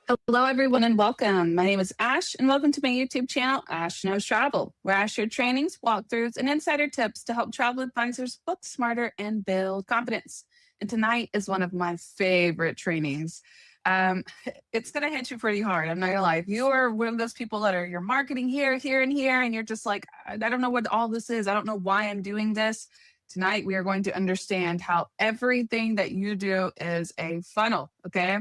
Hello, everyone, and welcome. My name is Ash, and welcome to my YouTube channel, Ash Knows Travel, where I share trainings, walkthroughs, and insider tips to help travel advisors book smarter and build confidence. And tonight is one of my favorite trainings. Um, it's going to hit you pretty hard. I'm not going to lie. If you are one of those people that are you're marketing here, here, and here, and you're just like, I don't know what all this is. I don't know why I'm doing this. Tonight, we are going to understand how everything that you do is a funnel. Okay.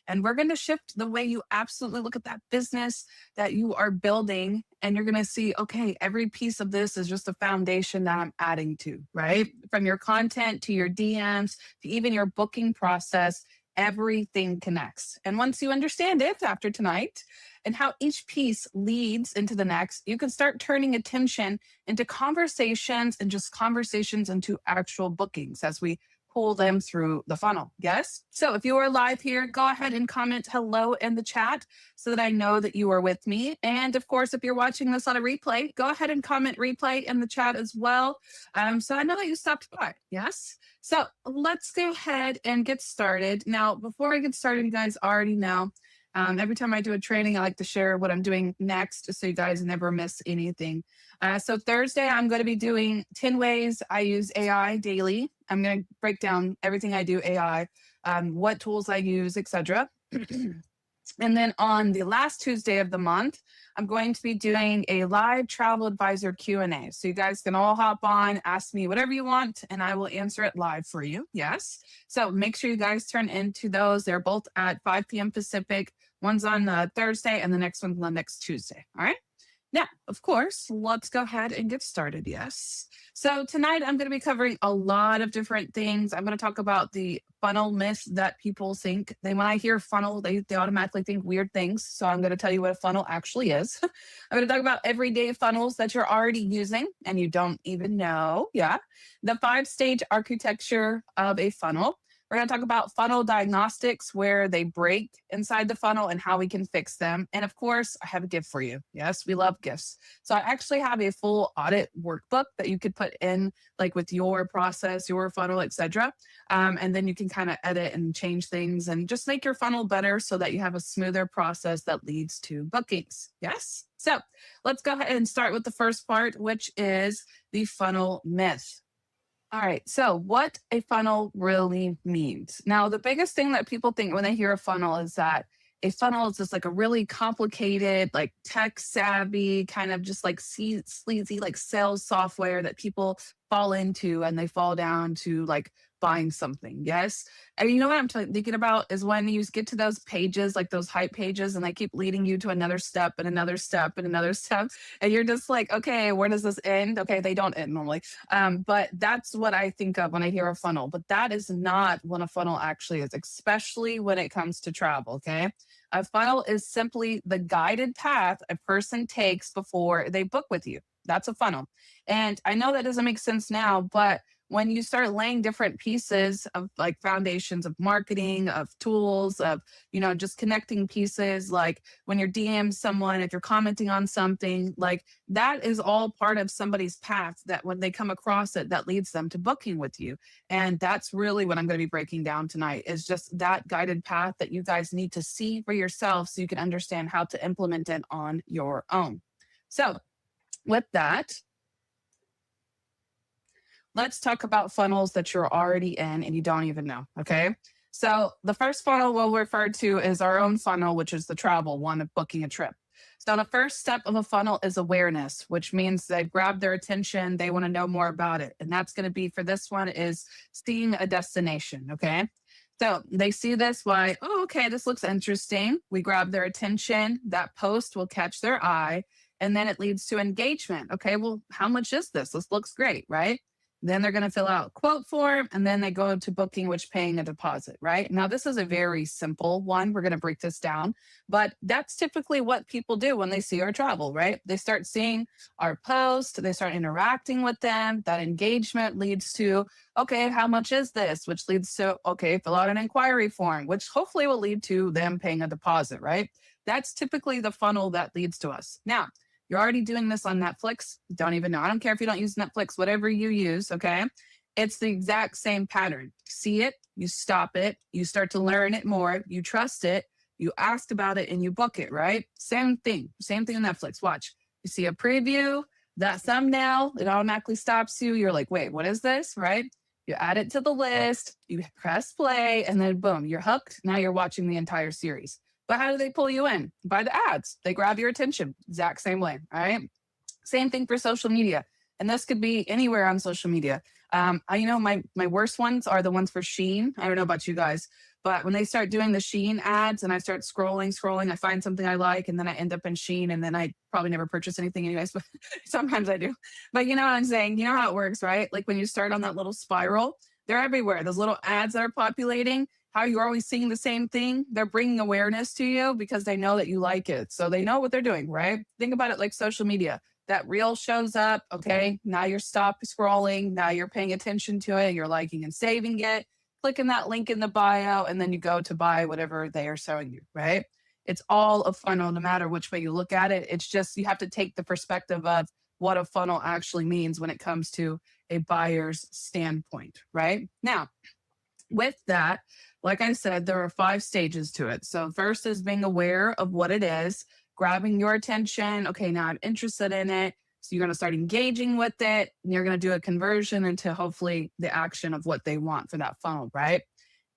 And we're going to shift the way you absolutely look at that business that you are building. And you're going to see, okay, every piece of this is just a foundation that I'm adding to, right? From your content to your DMs to even your booking process, everything connects. And once you understand it after tonight and how each piece leads into the next, you can start turning attention into conversations and just conversations into actual bookings as we pull them through the funnel. Yes. So if you are live here, go ahead and comment hello in the chat so that I know that you are with me. And of course, if you're watching this on a replay, go ahead and comment replay in the chat as well. So I know that you stopped by. Yes. So let's go ahead and get started. Now, before I get started, you guys already know every time I do a training, I like to share what I'm doing next so you guys never miss anything. So Thursday, I'm going to be doing 10 ways I use AI daily. I'm going to break down everything I do AI, what tools I use, etc. And then on the last Tuesday of the month, I'm going to be doing a live travel advisor Q&A. So you guys can all hop on, ask me whatever you want, and I will answer it live for you. Yes. So make sure you guys turn into those. They're both at 5 p.m. Pacific. One's on Thursday and the next one's on next Tuesday. All right. Now, of course, let's go ahead and get started. Yes. So tonight I'm going to be covering a lot of different things. I'm going to talk about the funnel myth that people think when I hear funnel, they automatically think weird things. So I'm going to tell you what a funnel actually is. I'm going to talk about everyday funnels that you're already using and you don't even know. Yeah. The 5-stage architecture of a funnel. We're going to talk about funnel diagnostics, where they break inside the funnel and how we can fix them. And of course, I have a gift for you. Yes, we love gifts. So I actually have a full audit workbook that you could put in like with your process, your funnel, etc. And then you can kind of edit and change things and just make your funnel better so that you have a smoother process that leads to bookings. Yes. So let's go ahead and start with the first part, which is the funnel myth. All right. So, what a funnel really means. Now, the biggest thing that people think when they hear a funnel is that a funnel is just like a really complicated, like tech savvy, kind of just like sleazy, like sales software that people fall into and they fall down to like buying something. Yes. And you know what I'm thinking about is when you get to those pages, like those hype pages, and they keep leading you to another step and another step and another step. And you're just like, okay, where does this end? Okay, they don't end normally. But that's what I think of when I hear a funnel. But that is not what a funnel actually is, especially when it comes to travel. Okay. A funnel is simply the guided path a person takes before they book with you. That's a funnel. And I know that doesn't make sense now, but when you start laying different pieces of like foundations of marketing, of tools, of, just connecting pieces, like when you're DM someone, if you're commenting on something, like that is all part of somebody's path that when they come across it, that leads them to booking with you. And that's really what I'm going to be breaking down tonight is just that guided path that you guys need to see for yourself so you can understand how to implement it on your own. So with that, let's talk about funnels that you're already in and you don't even know. Okay. So the first funnel we'll refer to is our own funnel, which is the travel one of booking a trip. So the first step of a funnel is awareness, which means they grab their attention. They want to know more about it. And that's going to be for this one is seeing a destination. Okay. So they see this, why, oh, okay, this looks interesting. We grab their attention. That post will catch their eye. And then it leads to engagement. Okay, well, how much is this? This looks great, right? Then they're going to fill out a quote form and then they go to booking, which paying a deposit, right? Now, this is a very simple one. We're going to break this down, but that's typically what people do when they see our travel, right? They start seeing our post, they start interacting with them. That engagement leads to, okay, how much is this? Which leads to, okay, fill out an inquiry form, which hopefully will lead to them paying a deposit, right? That's typically the funnel that leads to us. Now, you're already doing this on Netflix. Don't even know. I don't care if you don't use Netflix, whatever you use. Okay. It's the exact same pattern. See it, you stop it, you start to learn it more, you trust it, You asked about it and you book it, right? Same thing on Netflix. Watch. You see a preview, that thumbnail, it automatically stops you. You're like, wait, what is this? Right? You add it to the list, you press play, and then boom, you're hooked. Now you're watching the entire series. But how do they pull you in? By the ads. They grab your attention. Exact same way. All right. Same thing for social media. And this could be anywhere on social media. My worst ones are the ones for Shein. I don't know about you guys, but when they start doing the Shein ads and I start scrolling, I find something I like, and then I end up in Shein, and then I probably never purchase anything anyways, but sometimes I do. But you know what I'm saying? You know how it works, right? Like when you start on that little spiral, they're everywhere. Those little ads that are populating, how you're always seeing the same thing, they're bringing awareness to you because they know that you like it. So they know what they're doing, right? Think about it like social media. That reel shows up. Okay. Now you're stop scrolling. Now you're paying attention to it. You're liking and saving it, clicking that link in the bio, and then you go to buy whatever they are showing you, right? It's all a funnel, no matter which way you look at it. It's just you have to take the perspective of what a funnel actually means when it comes to a buyer's standpoint, right? Now, with that, like I said, there are 5 stages to it. So first is being aware of what it is, grabbing your attention. Okay, now I'm interested in it. So you're going to start engaging with it, and you're going to do a conversion into hopefully the action of what they want for that funnel, right?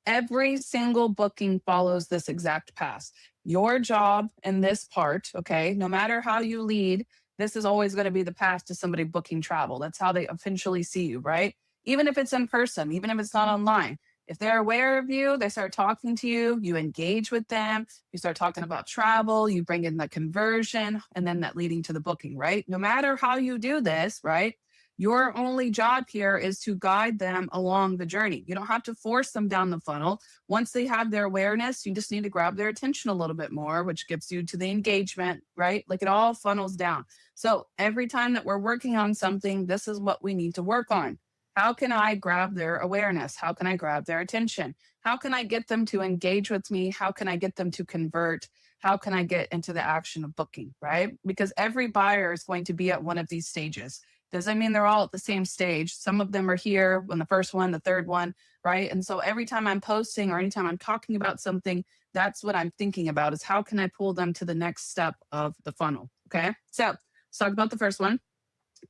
Every single booking follows this exact path. Your job in this part, okay, no matter how you lead, this is always going to be the path to somebody booking travel. That's how they eventually see you, right? Even if it's in person, even if it's not online. If they're aware of you, they start talking to you, you engage with them, you start talking about travel, you bring in the conversion, and then that leading to the booking, right? No matter how you do this, right? Your only job here is to guide them along the journey. You don't have to force them down the funnel. Once they have their awareness, you just need to grab their attention a little bit more, which gets you to the engagement, right? Like it all funnels down. So every time that we're working on something, this is what we need to work on. How can I grab their awareness? How can I grab their attention? How can I get them to engage with me? How can I get them to convert? How can I get into the action of booking, right? Because every buyer is going to be at one of these stages. Doesn't mean they're all at the same stage. Some of them are here when the first one, the third one, right? And so every time I'm posting or anytime I'm talking about something, that's what I'm thinking about is how can I pull them to the next step of the funnel, okay? So let's talk about the first one.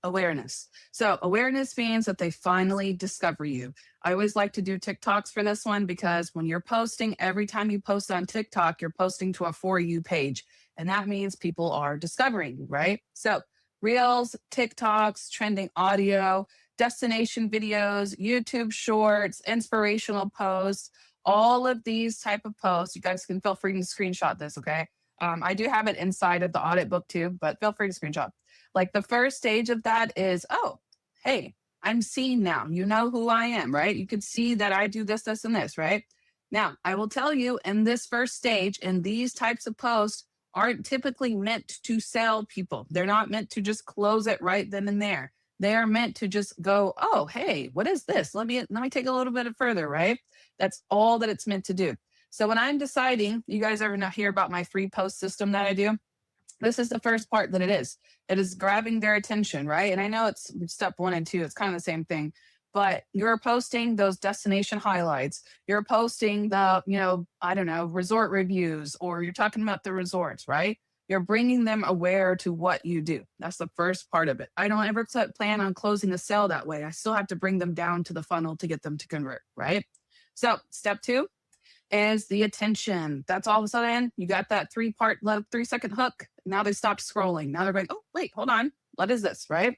Awareness. So awareness means that they finally discover you. I always like to do TikToks for this one because when you're posting, every time you post on TikTok, you're posting to a For You page. And that means people are discovering you, right? So Reels, TikToks, trending audio, destination videos, YouTube shorts, inspirational posts, all of these type of posts, you guys can feel free to screenshot this, okay? I do have it inside of the audit book too, but feel free to screenshot. Like the first stage of that is, oh, hey, I'm seen now. You know who I am, right? You can see that I do this, this, and this, right? Now, I will tell you in this first stage, and these types of posts aren't typically meant to sell people. They're not meant to just close it right then and there. They are meant to just go, oh, hey, what is this? Let me take a little bit further, right? That's all that it's meant to do. So when I'm deciding, you guys ever hear about my free post system that I do? This is the first part that it is. It is grabbing their attention, right? And I know it's step 1 and 2. It's kind of the same thing, but you're posting those destination highlights. You're posting the, I don't know, resort reviews, or you're talking about the resorts, right? You're bringing them aware to what you do. That's the first part of it. I don't ever plan on closing a sale that way. I still have to bring them down to the funnel to get them to convert, right? So step 2 is the attention. That's all of a sudden you got that 3-second hook. Now they stopped scrolling. Now they're going, oh, wait, hold on. What is this, right?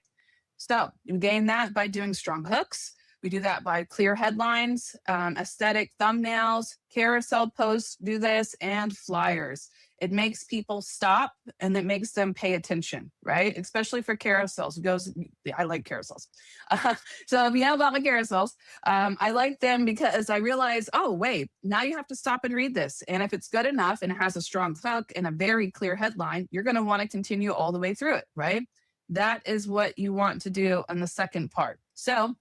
So you gain that by doing strong hooks. We do that by clear headlines, aesthetic thumbnails, carousel posts, do this, and flyers. It makes people stop and it makes them pay attention, right? Especially for carousels. I like carousels. So if you know about my carousels, I like them because I realize, oh, wait, now you have to stop and read this. And if it's good enough and it has a strong hook and a very clear headline, you're going to want to continue all the way through it, right? That is what you want to do on the second part. So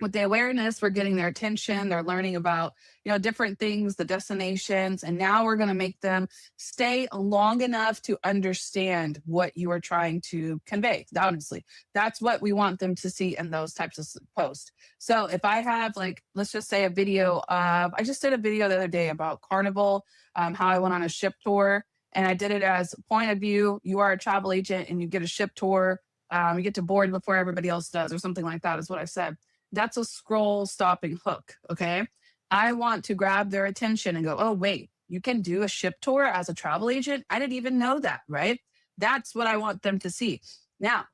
with the awareness, we're getting their attention. They're learning about, different things, the destinations, and now we're going to make them stay long enough to understand what you are trying to convey. Honestly, that's what we want them to see in those types of posts. So if I have, like, let's just say a video of, I just did a video the other day about Carnival, how I went on a ship tour, and I did it as point of view. You are a travel agent and you get a ship tour. You get to board before everybody else does, or something like that is what I said. That's a scroll stopping hook. Okay. I want to grab their attention and go, oh, wait, you can do a ship tour as a travel agent. I didn't even know that. Right. That's what I want them to see. Now,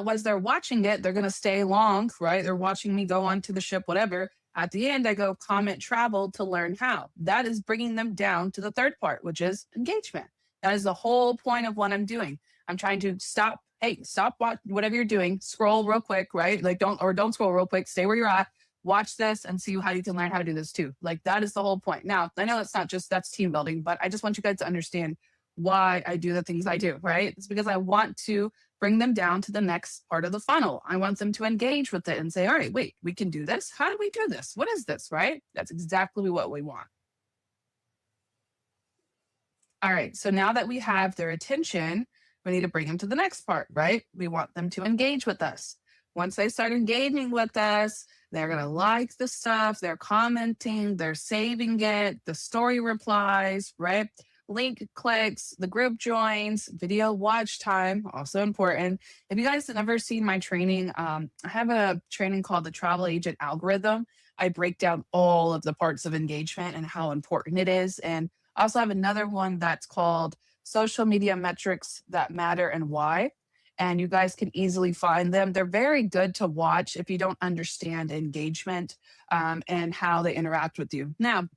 as they're watching it, they're going to stay long, right? They're watching me go onto the ship, whatever. At the end, I go comment travel to learn how. That is bringing them down to the third part, which is engagement. That is the whole point of what I'm doing. I'm trying to stop. Hey, stop whatever you're doing. Scroll real quick, right? Like don't scroll real quick. Stay where you're at. Watch this and see how you can learn how to do this too. Like that is the whole point. Now, I know that's team building, but I just want you guys to understand why I do the things I do, right? It's because I want to bring them down to the next part of the funnel. I want them to engage with it and say, all right, wait, we can do this. How do we do this? What is this, right? That's exactly what we want. All right, so now that we have their attention, we need to bring them to the next part, right? We want them to engage with us. Once they start engaging with us, they're going to like the stuff, they're commenting, they're saving it, the story replies, right? Link clicks, the group joins, video watch time, also important. If you guys have never seen my training, I have a training called the Travel Agent Algorithm. I break down all of the parts of engagement and how important it is. And I also have another one that's called Social Media Metrics That Matter and Why. And you guys can easily find them. They're very good to watch if you don't understand engagement and how they interact with you. Now,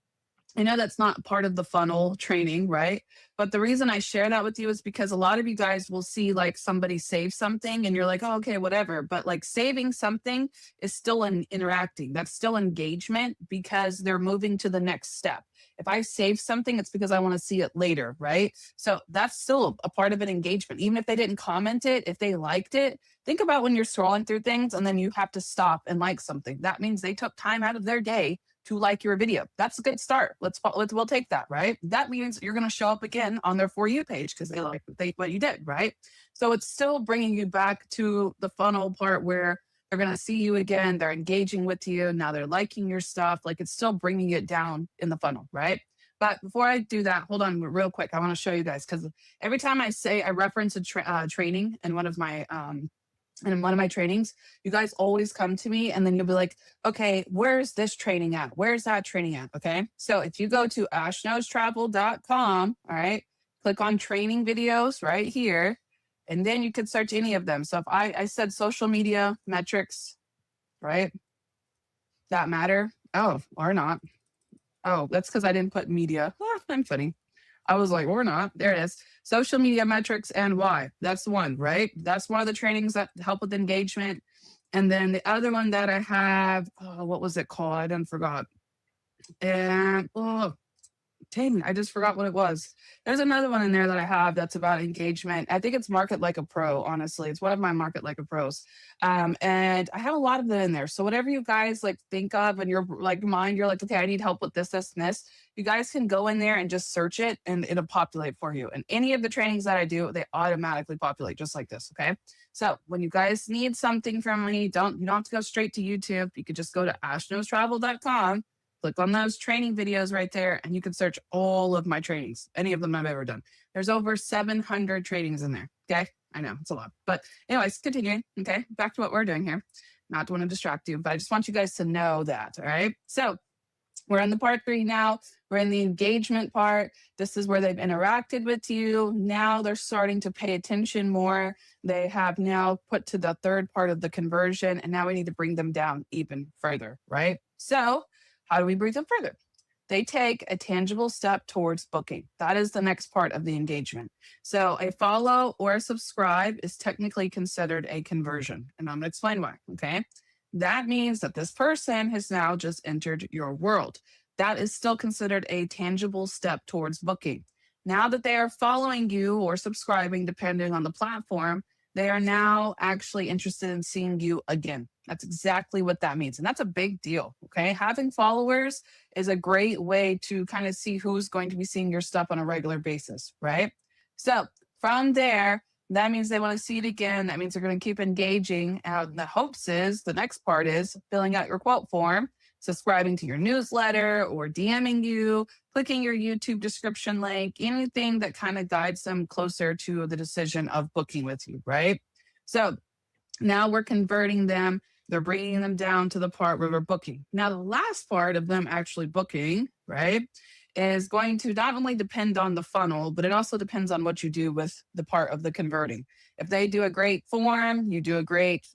I know that's not part of the funnel training, right? But the reason I share that with you is because a lot of you guys will see like somebody save something and you're like, oh, okay, whatever. But like saving something is still interacting. That's still engagement because they're moving to the next step. If I save something, it's because I want to see it later, right? So that's still a part of an engagement. Even if they didn't comment it, if they liked it, think about when you're scrolling through things and then you have to stop and like something. That means they took time out of their day to like your video. That's a good start. We'll take that, right? That means you're going to show up again on their For You page because they like what you did, right? So it's still bringing you back to the funnel part where they're going to see you again. They're engaging with you. Now they're liking your stuff. Like it's still bringing it down in the funnel, right? But before I do that, hold on real quick. I want to show you guys because every time I reference a training in one of my trainings, you guys always come to me and then you'll be like, okay, where's this training at? Where's that training at? Okay. So if you go to ashknowstravel.com, all right, click on training videos right here, and then you can search any of them. So if I said social media metrics, right, that matter. Oh, or not. Oh, that's because I didn't put media. I'm funny. I was like, or not. There it is. Social media metrics and why. That's one, right? That's one of the trainings that help with engagement. And then the other one that I have, what was it called? I done forgot. And dang, I just forgot what it was. There's another one in there that I have that's about engagement. I think it's Market Like a Pro, honestly. It's one of my Market Like a Pros. And I have a lot of them in there. So whatever you guys like think of in your like mind, you're like, okay, I need help with this, this, and this. You guys can go in there and just search it and it'll populate for you. And any of the trainings that I do, they automatically populate just like this. Okay. So when you guys need something from me, you don't have to go straight to YouTube. You could just go to ashknowstravel.com. Click on those training videos right there, and you can search all of my trainings, any of them I've ever done. There's over 700 trainings in there. Okay. I know it's a lot, but anyways, continuing. Okay. Back to what we're doing here. Not to want to distract you, but I just want you guys to know that. All right. So we're on the part 3 now. We're in the engagement part. This is where they've interacted with you. Now they're starting to pay attention more. They have now put to the third part of the conversion, and now we need to bring them down even further. Right. So how do we bring them further? They take a tangible step towards booking. That is the next part of the engagement. So a follow or a subscribe is technically considered a conversion. And I'm going to explain why. Okay. That means that this person has now just entered your world. That is still considered a tangible step towards booking. Now that they are following you or subscribing, depending on the platform, they are now actually interested in seeing you again. That's exactly what that means. And that's a big deal. Okay. Having followers is a great way to kind of see who's going to be seeing your stuff on a regular basis. Right. So from there, that means they want to see it again. That means they're going to keep engaging. And the hopes is the next part is filling out your quote form, subscribing to your newsletter or DMing you, clicking your YouTube description link, anything that kind of guides them closer to the decision of booking with you, right? So now we're converting them. They're bringing them down to the part where we're booking. Now, the last part of them actually booking, right, is going to not only depend on the funnel, but it also depends on what you do with the part of the converting. If they do a great form, you do a great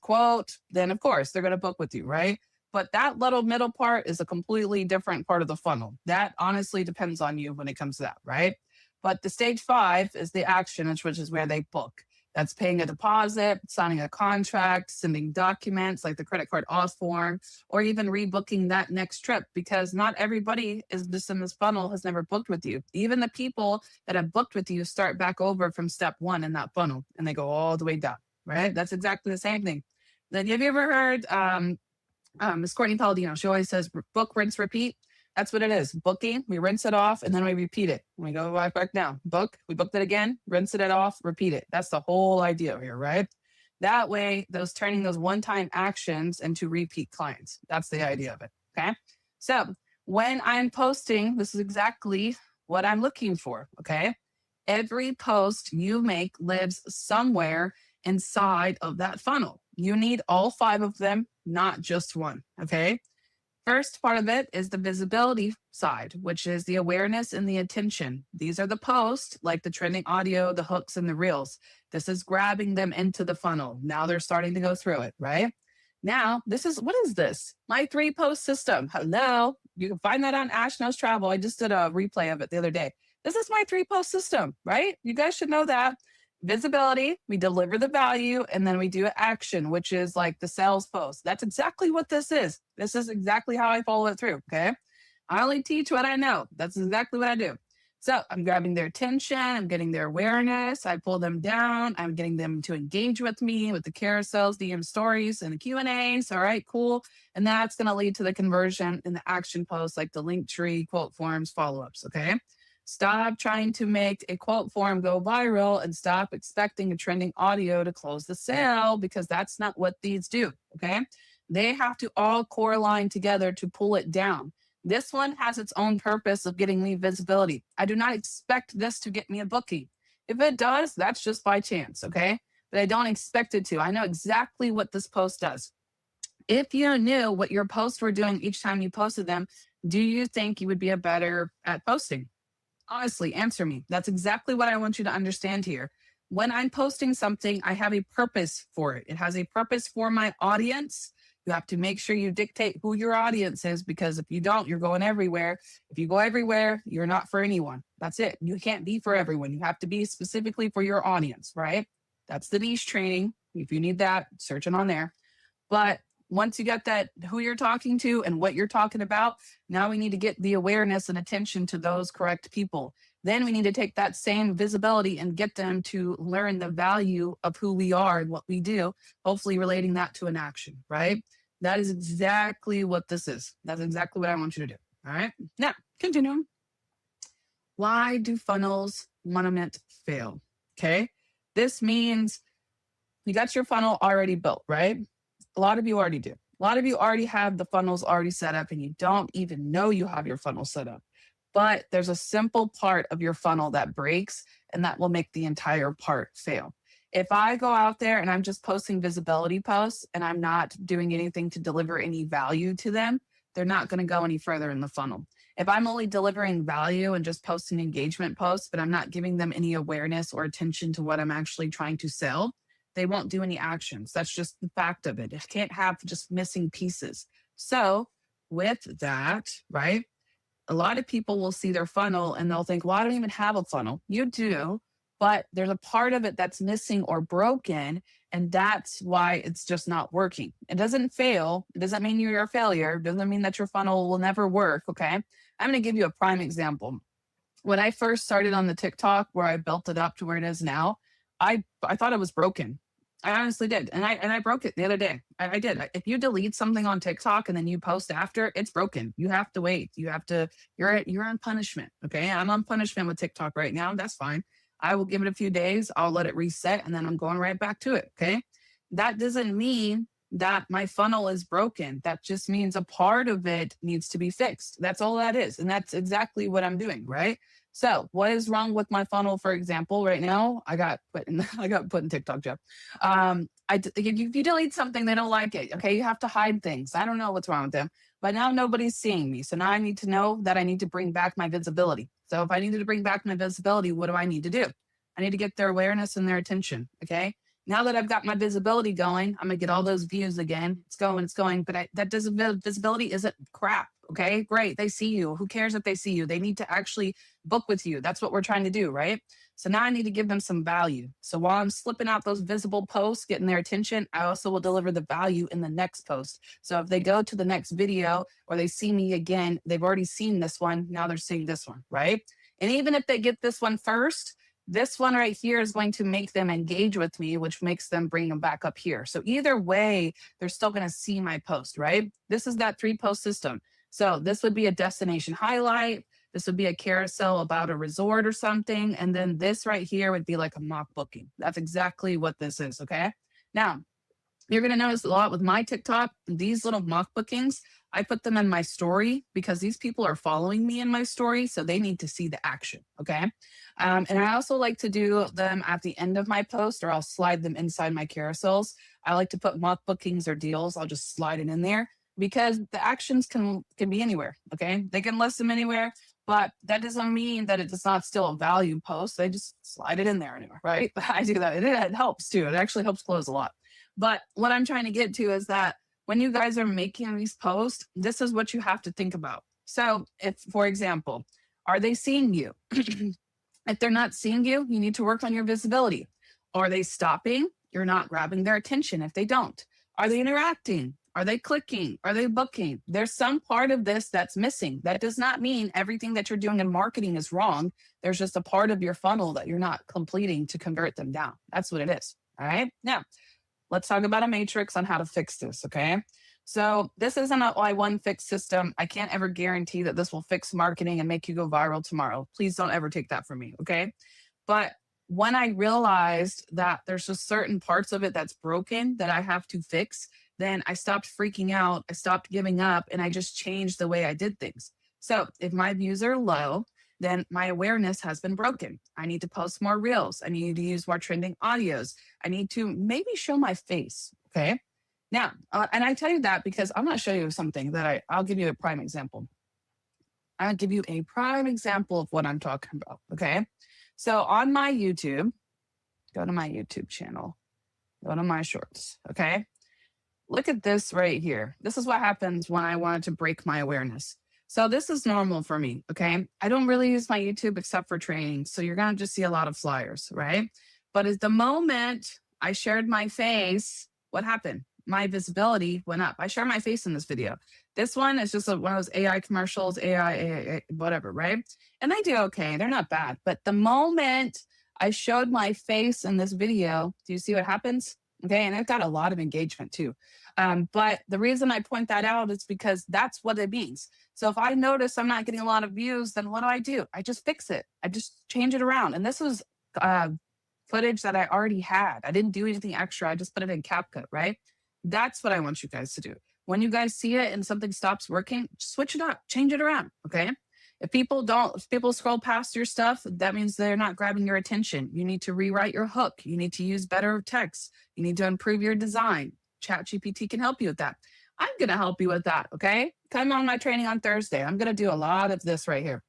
quote, then of course they're going to book with you, right? But that little middle part is a completely different part of the funnel. That honestly depends on you when it comes to that, right? But the stage 5 is the action, which is where they book. That's paying a deposit, signing a contract, sending documents like the credit card auth form, or even rebooking that next trip, because not everybody is just in this funnel has never booked with you. Even the people that have booked with you start back over from step 1 in that funnel and they go all the way down, right? That's exactly the same thing. Then have you ever heard Miss Courtney Palladino? She always says book, rinse, repeat. That's what it is. Booking, we rinse it off and then we repeat it. We go back down. Book, we booked it again, rinse it off, repeat it. That's the whole idea here, right? That way, turning those one-time actions into repeat clients. That's the idea of it. Okay. So when I'm posting, this is exactly what I'm looking for. Okay. Every post you make lives somewhere inside of that funnel. You need all 5 of them, not just one. Okay. First part of it is the visibility side, which is the awareness and the attention. These are the posts, like the trending audio, the hooks, and the reels. This is grabbing them into the funnel. Now they're starting to go through it, right? Now, what is this? My 3-post system. Hello. You can find that on Ash Knows Travel. I just did a replay of it the other day. This is my 3-post system, right? You guys should know that. Visibility, we deliver the value, and then we do action, which is like the sales post. That's exactly what this is. This is exactly how I follow it through. Okay. I only teach what I know. That's exactly what I do. So I'm grabbing their attention. I'm getting their awareness. I pull them down. I'm getting them to engage with me with the carousels, DM stories, and the Q&As. All right, cool. And that's going to lead to the conversion in the action posts, like the link tree, quote forms, follow-ups. Okay. Stop trying to make a quote form go viral and stop expecting a trending audio to close the sale, because that's not what these do. Okay. They have to all core line together to pull it down. This one has its own purpose of getting me visibility. I do not expect this to get me a booking. If it does, that's just by chance. Okay. But I don't expect it to. I know exactly what this post does. If you knew what your posts were doing each time you posted them, do you think you would be better at posting? Honestly, answer me. That's exactly what I want you to understand here. When I'm posting something, I have a purpose for it. It has a purpose for my audience. You have to make sure you dictate who your audience is, because if you don't, you're going everywhere. If you go everywhere, you're not for anyone. That's it. You can't be for everyone. You have to be specifically for your audience, right? That's the niche training. If you need that, search it on there. But once you get that, who you're talking to and what you're talking about, now we need to get the awareness and attention to those correct people. Then we need to take that same visibility and get them to learn the value of who we are and what we do, hopefully relating that to an action, right? That is exactly what this is. That's exactly what I want you to do. All right. Now, continuing. Why do funnels monument fail? Okay. This means you got your funnel already built, right? A lot of you already do. A lot of you already have the funnels already set up and you don't even know you have your funnel set up. But there's a simple part of your funnel that breaks, and that will make the entire part fail. If I go out there and I'm just posting visibility posts and I'm not doing anything to deliver any value to them, they're not going to go any further in the funnel. If I'm only delivering value and just posting engagement posts, but I'm not giving them any awareness or attention to what I'm actually trying to sell, they won't do any actions. That's just the fact of it. It can't have just missing pieces. So with that, right, a lot of people will see their funnel and they'll think, well, I don't even have a funnel. You do, but there's a part of it that's missing or broken, and that's why it's just not working. It doesn't fail. It doesn't mean you're a failure. It doesn't mean that your funnel will never work, okay? I'm going to give you a prime example. When I first started on the TikTok, where I built it up to where it is now, I thought it was broken. I honestly did, and I broke it the other day. I did. If you delete something on TikTok and then you post after, it's broken. You have to wait. You have to. You're on punishment. Okay, I'm on punishment with TikTok right now. That's fine. I will give it a few days. I'll let it reset, and then I'm going right back to it. Okay, that doesn't mean that my funnel is broken. That just means a part of it needs to be fixed. That's all that is, and that's exactly what I'm doing. Right. So, what is wrong with my funnel? For example, right now, I got put in I got put in TikTok, Jeff. If you delete something, they don't like it. Okay, you have to hide things. I don't know what's wrong with them, but now nobody's seeing me. So now I need to know that I need to bring back my visibility. So if I needed to bring back my visibility, what do I need to do? I need to get their awareness and their attention. Okay. Now that I've got my visibility going, I'm gonna get all those views again. It's going, but that doesn't visibility isn't crap. Okay, great. They see you. Who cares if they see you? They need to actually book with you. That's what we're trying to do, right? So now I need to give them some value. So while I'm slipping out those visible posts, getting their attention, I also will deliver the value in the next post. So if they go to the next video or they see me again, they've already seen this one. Now they're seeing this one, right? And even if they get this one first, this one right here is going to make them engage with me, which makes them bring them back up here. So either way, they're still going to see my post, right? This is that 3-post system. So this would be a destination highlight. This would be a carousel about a resort or something. And then this right here would be like a mock booking. That's exactly what this is. Okay. Now, you're going to notice a lot with my TikTok, these little mock bookings, I put them in my story because these people are following me in my story. So they need to see the action. Okay. And I also like to do them at the end of my post, or I'll slide them inside my carousels. I like to put mock bookings or deals. I'll just slide it in there because the actions can be anywhere. Okay. They can list them anywhere, but that doesn't mean that it's not still a value post. They just slide it in there anywhere. Right. I do that. It helps too. It actually helps close a lot. But what I'm trying to get to is that when you guys are making these posts, this is what you have to think about. So if, for example, are they seeing you? If they're not seeing you, you need to work on your visibility. Are they stopping? You're not grabbing their attention if they don't. Are they interacting? Are they clicking? Are they booking? There's some part of this that's missing. That does not mean everything that you're doing in marketing is wrong. There's just a part of your funnel that you're not completing to convert them down. That's what it is. All right. Now, let's talk about a matrix on how to fix this. Okay. So this isn't a one fix system. I can't ever guarantee that this will fix marketing and make you go viral tomorrow. Please don't ever take that from me. Okay. But when I realized that there's just certain parts of it that's broken that I have to fix, then I stopped freaking out. I stopped giving up and I just changed the way I did things. So if my views are low, then my awareness has been broken. I need to post more reels. I need to use more trending audios. I need to maybe show my face. Okay. Now, and I tell you that because I'm going to show you something that I'll give you a prime example. I'll give you a prime example of what I'm talking about. Okay. So on my YouTube, go to my YouTube channel, go to my shorts. Okay. Look at this right here. This is what happens when I wanted to break my awareness. So this is normal for me, okay? I don't really use my YouTube except for training. So you're going to just see a lot of flyers, right? But at the moment I shared my face, what happened? My visibility went up. I share my face in this video. This one is just one of those AI commercials, AI, whatever, right? And they do okay. They're not bad. But the moment I showed my face in this video, do you see what happens? Okay, and it got a lot of engagement too. But the reason I point that out is because that's what it means. So if I notice I'm not getting a lot of views, then what do? I just fix it. I just change it around. And this was footage that I already had. I didn't do anything extra. I just put it in CapCut, right? That's what I want you guys to do. When you guys see it and something stops working, switch it up, change it around, okay? If people scroll past your stuff, that means they're not grabbing your attention. You need to rewrite your hook. You need to use better text. You need to improve your design. ChatGPT can help you with that. I'm going to help you with that. Okay. Come on my training on Thursday. I'm going to do a lot of this right here.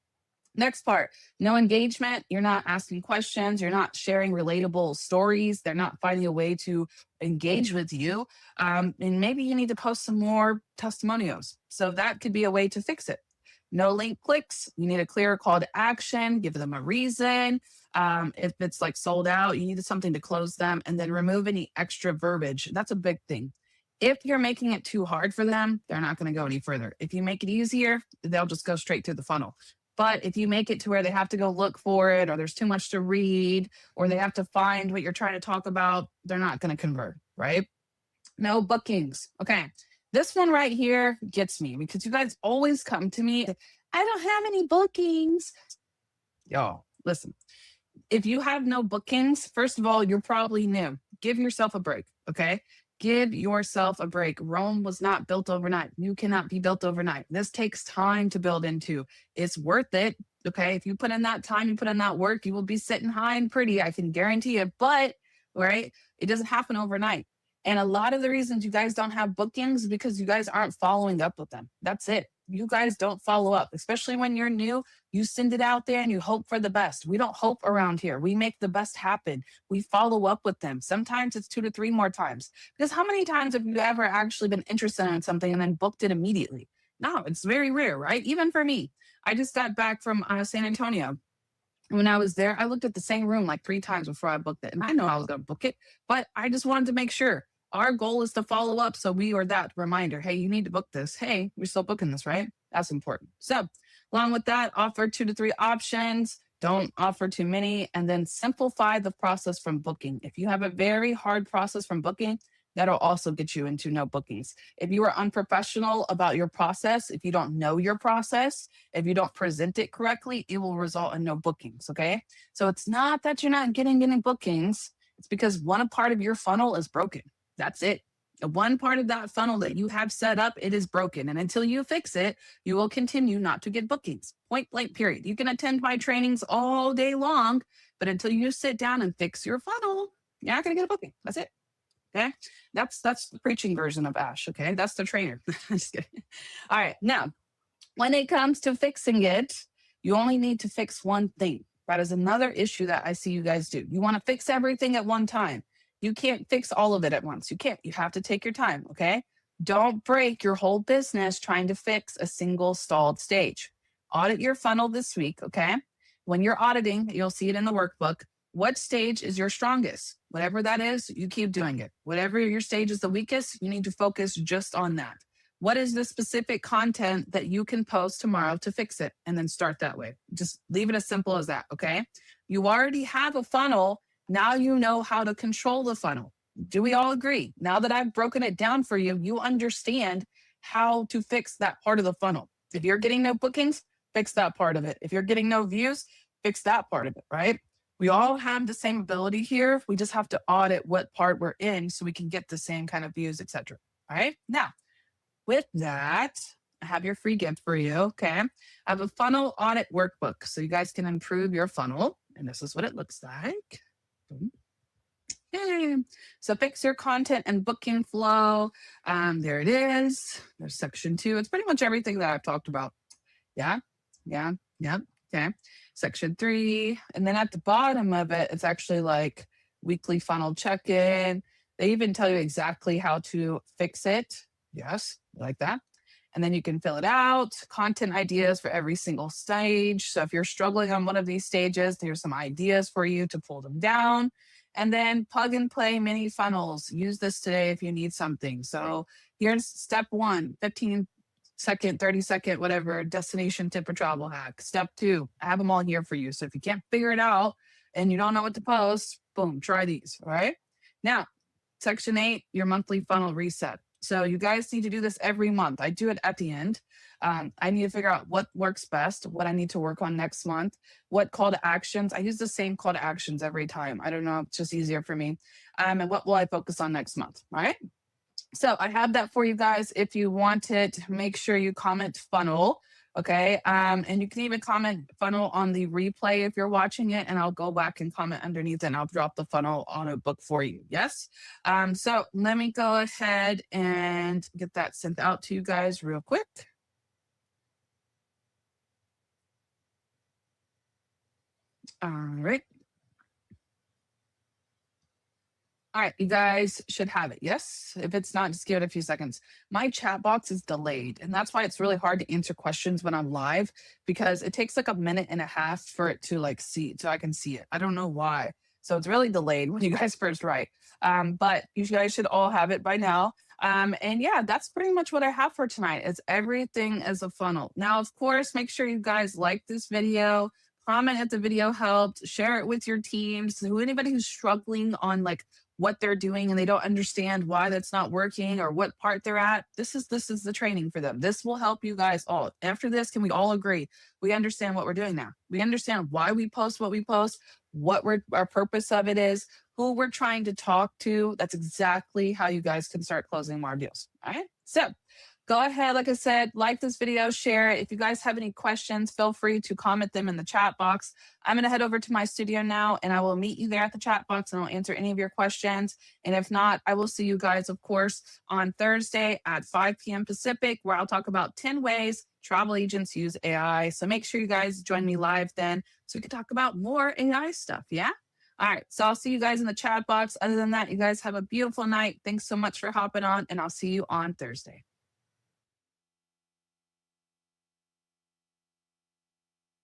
Next part, no engagement. You're not asking questions. You're not sharing relatable stories. They're not finding a way to engage with you. And maybe you need to post some more testimonials. So that could be a way to fix it. No link clicks. You need a clear call to action. Give them a reason. If it's like sold out, you need something to close them, and then remove any extra verbiage. That's a big thing. If you're making it too hard for them, they're not going to go any further. If you make it easier, they'll just go straight through the funnel. But if you make it to where they have to go look for it, or there's too much to read, or they have to find what you're trying to talk about, they're not going to convert, right? No bookings. Okay. This one right here gets me because you guys always come to me. I don't have any bookings. Y'all, listen, if you have no bookings, first of all, you're probably new. Give yourself a break. Okay. Give yourself a break. Rome was not built overnight. You cannot be built overnight. This takes time to build into. It's worth it. Okay. If you put in that time, you put in that work, you will be sitting high and pretty. I can guarantee it. But, right, it doesn't happen overnight. And a lot of the reasons you guys don't have bookings is because you guys aren't following up with them. That's it. You guys don't follow up, especially when you're new. You send it out there and you hope for the best. We don't hope around here. We make the best happen. We follow up with them. Sometimes it's 2 to 3 more times. Because how many times have you ever actually been interested in something and then booked it immediately? No, it's very rare, right? Even for me. I just got back from San Antonio. When I was there, I looked at the same room like 3 times before I booked it. And I know I was going to book it, but I just wanted to make sure. Our goal is to follow up. So we are that reminder. Hey, you need to book this. Hey, we're still booking this, right? That's important. So along with that, offer 2 to 3 options. Don't offer too many. And then simplify the process from booking. If you have a very hard process from booking, that'll also get you into no bookings. If you are unprofessional about your process, if you don't know your process, if you don't present it correctly, it will result in no bookings. Okay. So it's not that you're not getting any bookings. It's because one part of your funnel is broken. That's it. One part of that funnel that you have set up, it is broken. And until you fix it, you will continue not to get bookings. Point blank, period. You can attend my trainings all day long, but until you sit down and fix your funnel, you're not going to get a booking. That's it. Okay. That's the preaching version of Ash. Okay. That's the trainer. Just kidding. All right. Now, when it comes to fixing it, you only need to fix one thing. That is another issue that I see you guys do. You want to fix everything at one time. You can't fix all of it at once. You can't. You have to take your time. Okay. Don't break your whole business trying to fix a single stalled stage. Audit your funnel this week. Okay. When you're auditing, you'll see it in the workbook. What stage is your strongest? Whatever that is, you keep doing it. Whatever your stage is the weakest, you need to focus just on that. What is the specific content that you can post tomorrow to fix it? And then start that way. Just leave it as simple as that. Okay. You already have a funnel. Now you know how to control the funnel. Do we all agree? Now that I've broken it down for you, you understand how to fix that part of the funnel. If you're getting no bookings, fix that part of it. If you're getting no views, fix that part of it, right? We all have the same ability here. We just have to audit what part we're in so we can get the same kind of views, etc. All right. Now, with that, I have your free gift for you. Okay. I have a funnel audit workbook so you guys can improve your funnel. And this is what it looks like. Yay. So fix your content and booking flow. There it is. There's section 2. It's pretty much everything that I've talked about. Yeah. Okay. Section 3. And then at the bottom of it, it's actually like weekly funnel check-in. They even tell you exactly how to fix it. Yes, like that. And then you can fill it out. Content ideas for every single stage. So if you're struggling on one of these stages, there's some ideas for you to pull them down. And then plug and play mini funnels. Use this today if you need something. So here's step 1, 15-second, 30-second, whatever, destination tip or travel hack. Step 2, I have them all here for you. So if you can't figure it out and you don't know what to post, boom, try these. All right. Now, section 8, your monthly funnel reset. So you guys need to do this every month. I do it at the end. I need to figure out what works best, what I need to work on next month, what call to actions. I use the same call to actions every time. I don't know. It's just easier for me. And what will I focus on next month? All right. So I have that for you guys. If you want it, make sure you comment funnel. Okay. And you can even comment funnel on the replay if you're watching it, and I'll go back and comment underneath and I'll drop the funnel on a book for you. Yes. So let me go ahead and get that sent out to you guys real quick. All right. All right, you guys should have it. Yes. If it's not, just give it a few seconds. My chat box is delayed, and that's why it's really hard to answer questions when I'm live, because it takes like a minute and a half for it to like see, so I can see it. I don't know why. So it's really delayed when you guys first write. But you guys should all have it by now. And yeah, that's pretty much what I have for tonight. Is everything is a funnel. Now, of course, make sure you guys like this video, comment if the video helped, share it with your teams, who anybody who's struggling on like what they're doing and they don't understand why that's not working or what part they're at. This is the training for them. This will help you guys all. After this, can we all agree? We understand what we're doing now. We understand why we post what we post, our purpose of it is, who we're trying to talk to. That's exactly how you guys can start closing more deals. All right. So go ahead, like I said, like this video, share it. If you guys have any questions, feel free to comment them in the chat box. I'm going to head over to my studio now and I will meet you there at the chat box and I'll answer any of your questions. And if not, I will see you guys, of course, on Thursday at 5 p.m. Pacific, where I'll talk about 10 ways travel agents use AI. So make sure you guys join me live then so we can talk about more AI stuff. Yeah. All right. So I'll see you guys in the chat box. Other than that, you guys have a beautiful night. Thanks so much for hopping on, and I'll see you on Thursday.